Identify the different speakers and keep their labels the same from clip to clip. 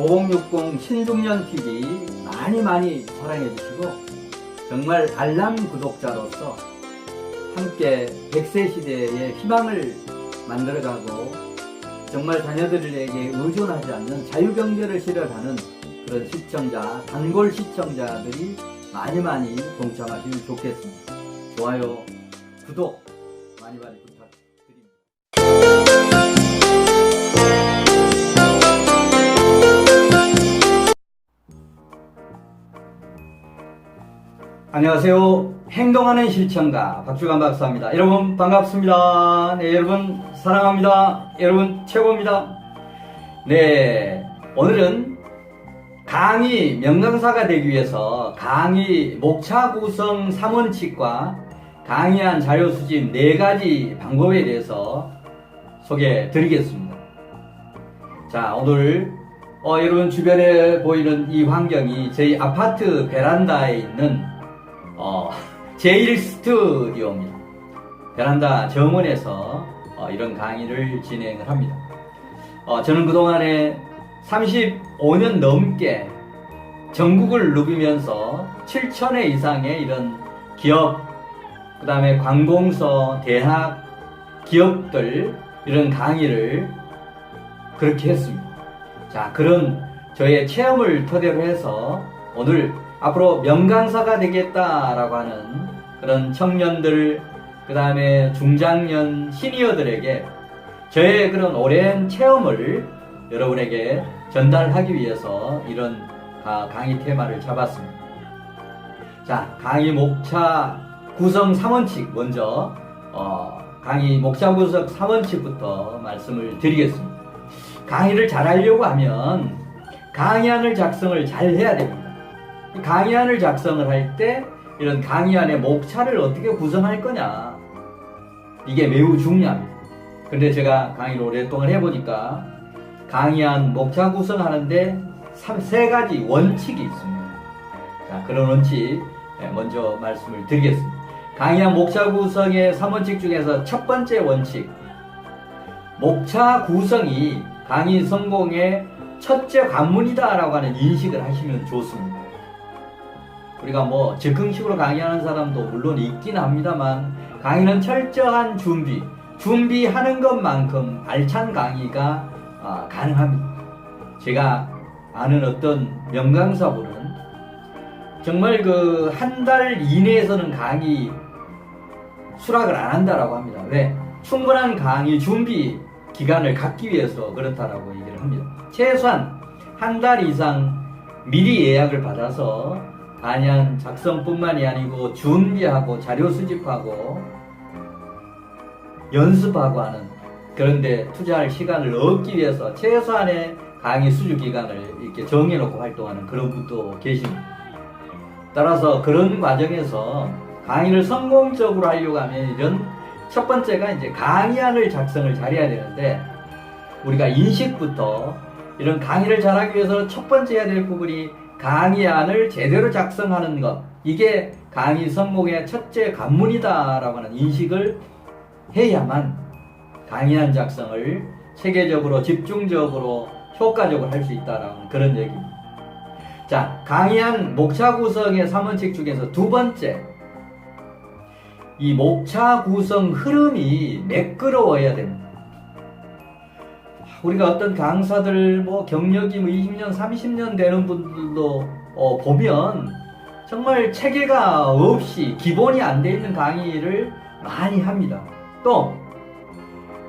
Speaker 1: 5060 신중년TV 많이 사랑해 주시고 정말 알람 구독자로서 함께 100세 시대의 희망을 만들어가고 정말 자녀들에게 의존하지 않는 자유경제를 실현하는 그런 시청자, 단골 시청자들이 많이 동참하시면 좋겠습니다. 좋아요, 구독 많이 부탁드립니다. 안녕하세요. 행동하는 실천가 박주관 박사입니다. 여러분 반갑습니다. 네, 여러분 사랑합니다. 여러분 최고입니다. 네, 오늘은 강의 명강사가 되기 위해서 강의 목차 구성 3원칙과 강의한 자료 수집 4가지 방법에 대해서 소개해 드리겠습니다. 자, 오늘 여러분 주변에 보이는 이 환경이 저희 아파트 베란다에 있는 제1스튜디오입니다. 베란다 정원에서 이런 강의를 진행을 합니다. 저는 그동안에 35년 넘게 전국을 누비면서 7,000회 이상의 이런 기업, 그 다음에 관공서, 대학, 기업들 이런 강의를 그렇게 했습니다. 자, 그런 저의 체험을 토대로 해서 오늘 앞으로 명강사가 되겠다라고 하는 그런 청년들, 그 다음에 중장년, 시니어들에게 저의 그런 오랜 체험을 여러분에게 전달하기 위해서 이런 강의 테마를 잡았습니다. 자, 강의 목차 구성 3원칙 먼저 강의 목차 구성 3원칙부터 말씀을 드리겠습니다. 강의를 잘 하려고 하면 강의안을 작성을 잘 해야 됩니다. 강의안을 작성을 할 때 이런 강의안의 목차를 어떻게 구성할 거냐, 이게 매우 중요합니다. 근데 제가 강의를 오랫동안 해보니까 강의안 목차 구성하는데 3가지 원칙이 있습니다. 자, 그런 원칙 먼저 말씀을 드리겠습니다. 강의안 목차 구성의 3원칙 중에서 첫 번째 원칙, 목차 구성이 강의 성공의 첫째 관문이다 라고 하는 인식을 하시면 좋습니다. 우리가 뭐 즉흥식으로 강의하는 사람도 물론 있긴 합니다만, 강의는 철저한 준비하는 것만큼 알찬 강의가 가능합니다. 제가 아는 어떤 명강사분은 정말 그 한 달 이내에서는 강의 수락을 안 한다라고 합니다. 왜? 충분한 강의 준비 기간을 갖기 위해서 그렇다라고 얘기를 합니다. 최소한 한 달 이상 미리 예약을 받아서 강의안 작성뿐만이 아니고 준비하고 자료 수집하고 연습하고 하는, 그런데 투자할 시간을 얻기 위해서 최소한의 강의 수주 기간을 이렇게 정해놓고 활동하는 그런 분도 계십니다. 따라서 그런 과정에서 강의를 성공적으로 하려고 하면 이런 첫 번째가 이제 강의안을 작성을 잘해야 되는데, 우리가 인식부터 이런 강의를 잘하기 위해서 첫 번째 해야 될 부분이 강의안을 제대로 작성하는 것, 이게 강의 성공의 첫째 관문이다 라고 하는 인식을 해야만 강의안 작성을 체계적으로 집중적으로 효과적으로 할 수 있다라는 그런 얘기입니다. 자, 강의안 목차 구성의 3원칙 중에서 두 번째, 이 목차 구성 흐름이 매끄러워야 됩니다. 우리가 어떤 강사들 경력이 20년, 30년 되는 분들도 보면 정말 체계가 없이 기본이 안 돼 있는 강의를 많이 합니다. 또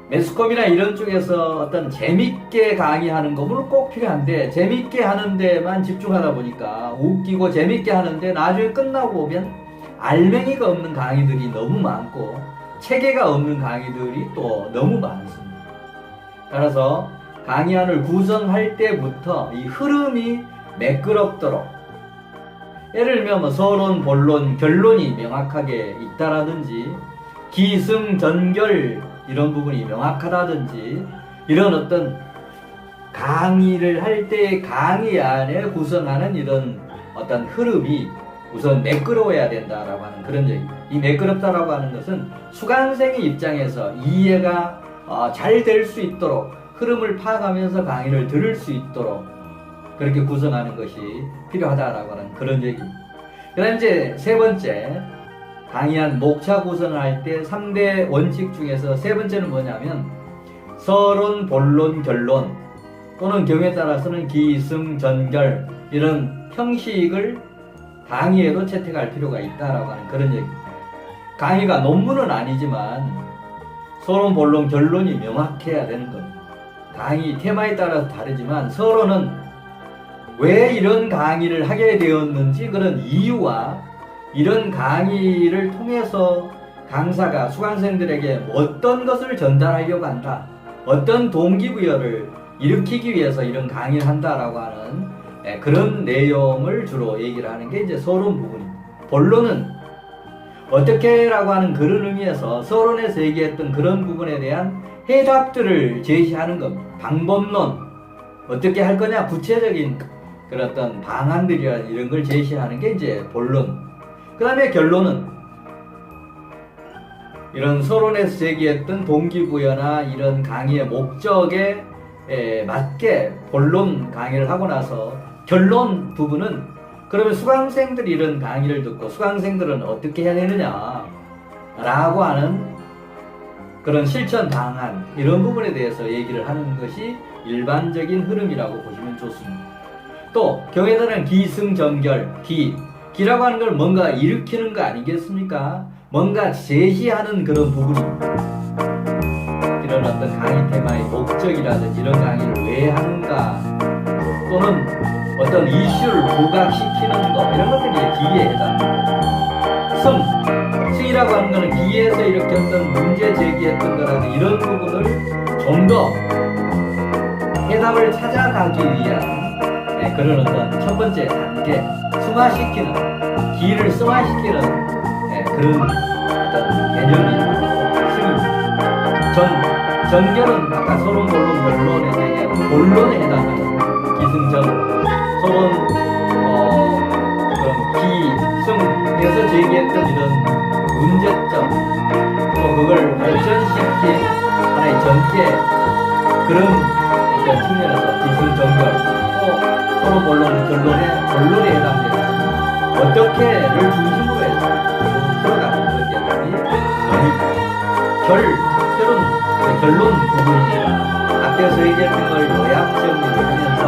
Speaker 1: 매스컴이나 이런 쪽에서 어떤 재밌게 강의하는 거 물론 꼭 필요한데, 재밌게 하는 데만 집중하다 보니까 웃기고 재밌게 하는데 나중에 끝나고 오면 알맹이가 없는 강의들이 너무 많고 체계가 없는 강의들이 또 너무 많습니다. 따라서 강의안을 구성할 때부터 이 흐름이 매끄럽도록, 예를 들면 서론, 본론, 결론이 명확하게 있다라든지 기승전결 이런 부분이 명확하다든지, 이런 어떤 강의를 할 때 강의안에 구성하는 이런 어떤 흐름이 우선 매끄러워야 된다라고 하는 그런 얘기입니다. 이 매끄럽다라고 하는 것은 수강생의 입장에서 이해가 잘 될 수 있도록, 흐름을 파악하면서 강의를 들을 수 있도록 그렇게 구성하는 것이 필요하다라고 하는 그런 얘기. 그 다음 이제 세 번째, 강의한 목차 구성을 할 때 3대 원칙 중에서 세 번째는 뭐냐면 서론, 본론, 결론 또는 경우에 따라서는 기승, 전결 이런 형식을 강의에도 채택할 필요가 있다라고 하는 그런 얘기입니다. 강의가 논문은 아니지만 서론, 본론, 결론이 명확해야 되는 겁니다. 강의 테마에 따라서 다르지만 서론은 왜 이런 강의를 하게 되었는지 그런 이유와 이런 강의를 통해서 강사가 수강생들에게 어떤 것을 전달하려고 한다, 어떤 동기부여를 일으키기 위해서 이런 강의를 한다라고 하는 그런 내용을 주로 얘기를 하는 게 이제 서론 부분입니다. 본론은 어떻게라고 하는 그런 의미에서 서론에서 얘기했던 그런 부분에 대한 해답들을 제시하는 겁니다. 방법론, 어떻게 할 거냐, 구체적인 그런 어떤 방안들이나 이런 걸 제시하는 게 이제 본론. 그 다음에 결론은 이런 서론에서 제기했던 동기부여나 이런 강의의 목적에 맞게 본론 강의를 하고 나서 결론 부분은 그러면 수강생들이 이런 강의를 듣고 수강생들은 어떻게 해야 되느냐 라고 하는 그런 실천 방안 이런 부분에 대해서 얘기를 하는 것이 일반적인 흐름이라고 보시면 좋습니다. 또 경우에 따른 기승전결, 기라고 하는 걸 뭔가 일으키는 거 아니겠습니까? 뭔가 제시하는 그런 부분입니다. 이런 어떤 강의 테마의 목적이라든지 이런 강의를 왜 하는가 또는 어떤 이슈를 부각시키는 거 이런 것들이 기에 해당합니다. 승이라고 하는 것은 기에서 이렇게 어떤 문제 제기했던 거라든지 이런 부분을 좀 더 해답을 찾아가기 위한 그런 어떤 첫 번째 단계, 승화시키는, 기를 승화시키는 그런 어떤 개념이 승입니다. 전결은 아까 서론, 본론, 결론에 대해 본론에 해당하는 기승전, 서론, 그런 기승에서 제기했던 이런 문제점, 또 그걸 발전시킨 하나의 전개, 그런 어떤 측면에서 기승전결, 서론, 본론, 결론에 해당되는 어떻게를 중심으로 해서 풀어가는 그런 내용이 결론 부분입니다. 앞에서 얘기했던 걸 요약 정리를 하면서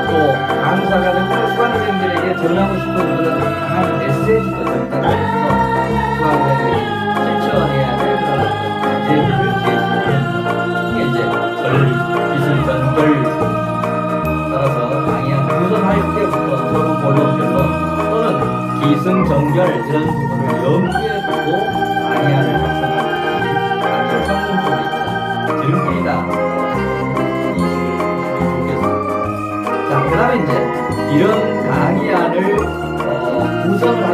Speaker 1: 또 강사가 듣고 수강생들에게 전하고 싶은 그런 강한 메시지도 전달하면서 수강생들이 실천해야 될 그런 과제들을 제시하는 이게 이제 기승전결 따라서 강의한 구성할 때부터 서론, 본론, 결론 또는 기승전결 이런 부분을 염두에 두고 강의안을 작성하는 것이 강의의 성공 속에 있는 지름길이다. 자, 그 다음에 이제 이런 강의안을 구성을 할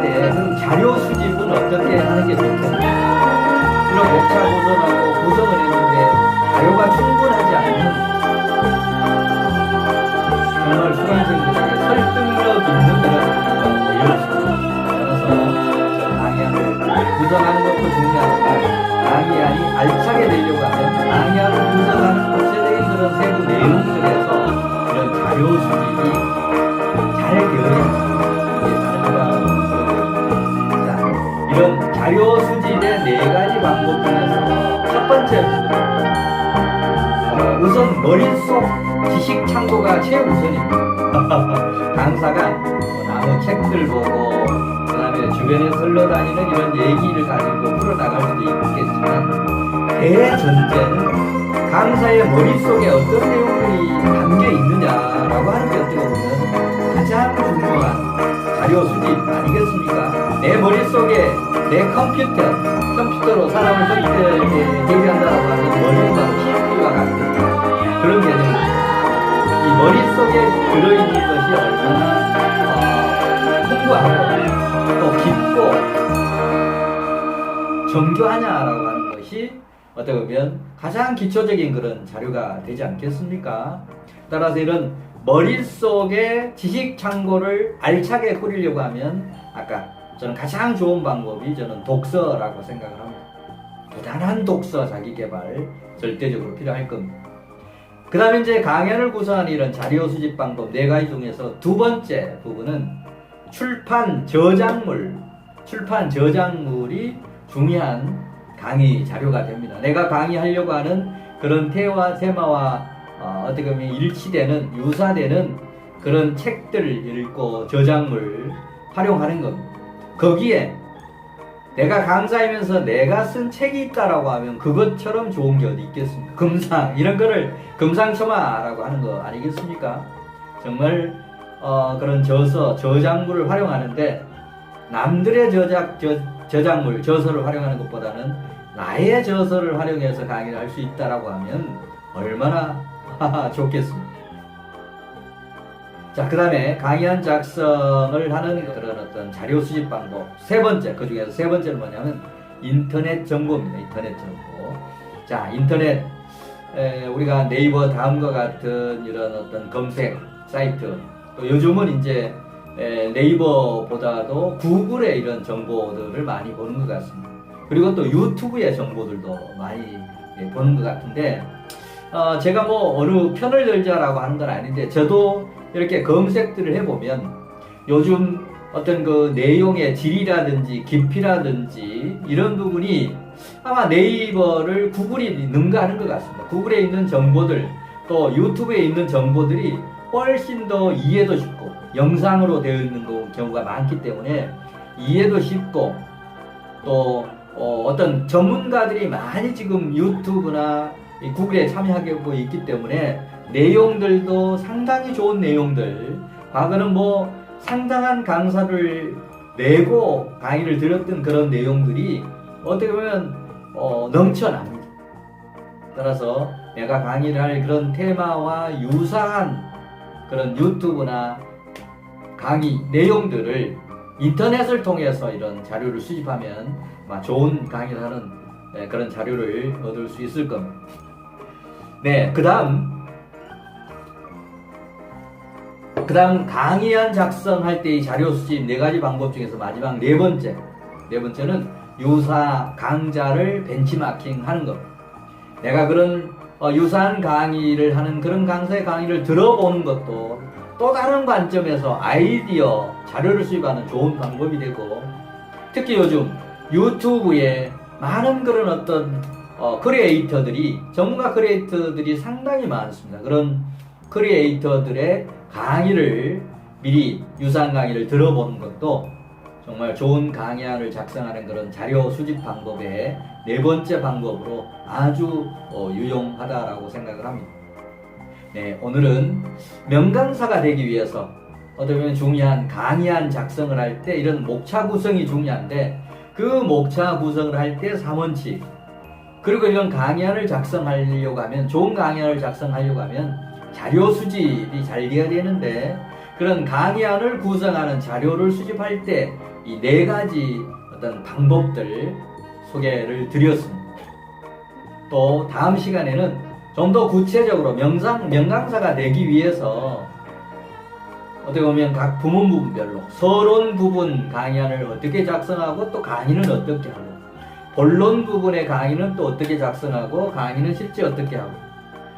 Speaker 1: 때 그럼 자료 수집은 어떻게 하는 게 좋겠냐. 이런 목차 구성하고 구성을 했는데 자료가 충분하지 않으면 정말 수강생들에게 설득력 있는 그런 어려울 수 있습니다. 따라서 저 강의안을 구성하는 것도 중요하지만 강의안이 알차게 되려고 하면 강의안을 구성하는 구체적인 그런 세부 내용들에서 이런 자료 수집이 잘 되어야 이게 다른 거라. 자, 이런 자료 수집의 4가지 방법 중에서 첫 번째 부분, 우선 머릿속 지식 창고가 최우선입니다. 강사가 아무 책들 보고 그 다음에 주변에 흘러다니는 이런 얘기를 가지고 풀어나갈 수도 있겠지만 대전제는 강사의 머릿속에 어떤 내용들이 담겨 있느냐라고 하는 게 어떻게 보면 가장 중요한 자료 수집 아니겠습니까? 내 머릿속에 내 컴퓨터로 사람을 대비한다라고 하는 머리가 CPU와 같은 그런 개념입니다. 이 머릿속에 들어있는 것이 얼마나 풍부하고 또 깊고 정교하냐라고 하는 것이 어떻게 보면 가장 기초적인 그런 자료가 되지 않겠습니까? 따라서 이런 머릿속에 지식 창고를 알차게 꾸리려고 하면 아까 저는 가장 좋은 방법이 저는 독서라고 생각을 합니다. 부단한 독서 자기 개발 절대적으로 필요할 겁니다. 그 다음에 이제 강연을 구성하는 이런 자료 수집 방법 4가지 중에서 두 번째 부분은 출판 저작물이 중요한 강의 자료가 됩니다. 내가 강의하려고 하는 그런 테마와 어떻게 보면 일치되는, 유사되는 그런 책들을 읽고 저작물 활용하는 겁니다. 거기에 내가 강사이면서 내가 쓴 책이 있다라고 하면 그것처럼 좋은 게 어디 있겠습니까? 이런 거를 금상첨화라고 하는 거 아니겠습니까? 정말 그런 저작물을 활용하는데 남들의 저서를 활용하는 것보다는 나의 저서를 활용해서 강의를 할 수 있다라고 하면 얼마나 좋겠습니까? 자, 그 다음에 강의안 작성을 하는 그런 어떤 자료 수집 방법. 그 중에서 세 번째는 뭐냐면 인터넷 정보입니다. 인터넷 정보. 자, 인터넷, 우리가 네이버 다음과 같은 이런 어떤 검색 사이트, 또 요즘은 이제 네이버보다도 구글의 이런 정보들을 많이 보는 것 같습니다. 그리고 또 유튜브의 정보들도 많이 보는 것 같은데, 제가 뭐 어느 편을 들자라고 하는 건 아닌데, 저도 이렇게 검색들을 해보면 요즘 어떤 그 내용의 질이라든지 깊이라든지 이런 부분이 아마 네이버를 구글이 능가하는 것 같습니다. 구글에 있는 정보들, 또 유튜브에 있는 정보들이 훨씬 더 이해도 쉽고 영상으로 되어 있는 경우가 많기 때문에 이해도 쉽고, 또 어떤 전문가들이 많이 지금 유튜브나 구글에 참여하고 있기 때문에 내용들도 상당히 좋은 내용들, 과거는 뭐 상당한 강사를 내고 강의를 들었던 그런 내용들이 어떻게 보면 넘쳐납니다. 따라서 내가 강의를 할 그런 테마와 유사한 그런 유튜브나 강의 내용들을 인터넷을 통해서 이런 자료를 수집하면 좋은 강의를 하는 그런 자료를 얻을 수 있을 겁니다. 네, 그 다음 강의안 작성할 때의 자료 수집 4가지 방법 중에서 마지막 네 번째는 유사 강좌를 벤치마킹 하는 것. 내가 그런 유사한 강의를 하는 그런 강사의 강의를 들어보는 것도 또 다른 관점에서 아이디어, 자료를 수집하는 좋은 방법이 되고, 특히 요즘 유튜브에 많은 그런 어떤 전문가 크리에이터들이 상당히 많습니다. 그런 크리에이터들의 강의를 미리 유사한 강의를 들어보는 것도 정말 좋은 강의안을 작성하는 그런 자료 수집 방법의 4번째 방법으로 아주 유용하다라고 생각을 합니다. 네, 오늘은 명강사가 되기 위해서 어떻게 보면 중요한 강의안 작성을 할 때 이런 목차 구성이 중요한데, 그 목차 구성을 할 때 3원칙, 그리고 이런 강의안을 작성하려고 하면, 좋은 강의안을 작성하려고 하면 자료 수집이 잘 돼야 되는데, 그런 강의안을 구성하는 자료를 수집할 때 이 4가지 어떤 방법들 소개를 드렸습니다. 또 다음 시간에는 좀 더 구체적으로 명강사가 되기 위해서 어떻게 보면 각 부문 부분별로 서론 부분 강의안을 어떻게 작성하고, 또 강의는 어떻게 하고, 본론 부분의 강의는 또 어떻게 작성하고, 강의는 실제 어떻게 하고,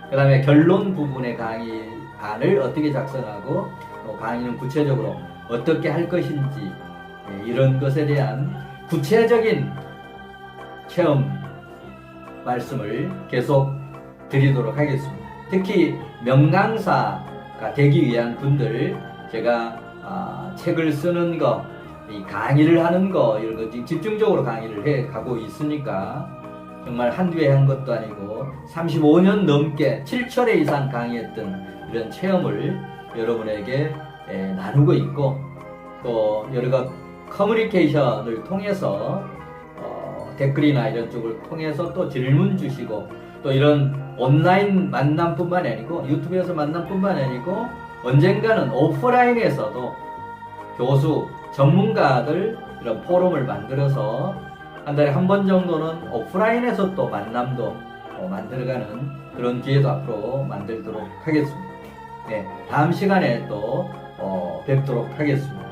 Speaker 1: 그 다음에 결론 부분의 강의안을 어떻게 작성하고, 또 강의는 구체적으로 어떻게 할 것인지, 이런 것에 대한 구체적인 체험 말씀을 계속 드리도록 하겠습니다. 특히 명강사가 되기 위한 분들, 제가 책을 쓰는 거, 이 강의를 하는 거, 이런 거 집중적으로 강의를 해 가고 있으니까 정말 한두 해 한 것도 아니고 35년 넘게 7철회 이상 강의했던 이런 체험을 여러분에게 나누고 있고, 또 여러 커뮤니케이션을 통해서 댓글이나 이런 쪽을 통해서 또 질문 주시고, 또 이런 온라인 만남뿐만 아니고 유튜브에서 만남뿐만 아니고 언젠가는 오프라인에서도 교수, 전문가들 이런 포럼을 만들어서 한 달에 한 번 정도는 오프라인에서 또 만남도 만들어가는 그런 기회도 앞으로 만들도록 하겠습니다. 네, 다음 시간에 또 뵙도록 하겠습니다.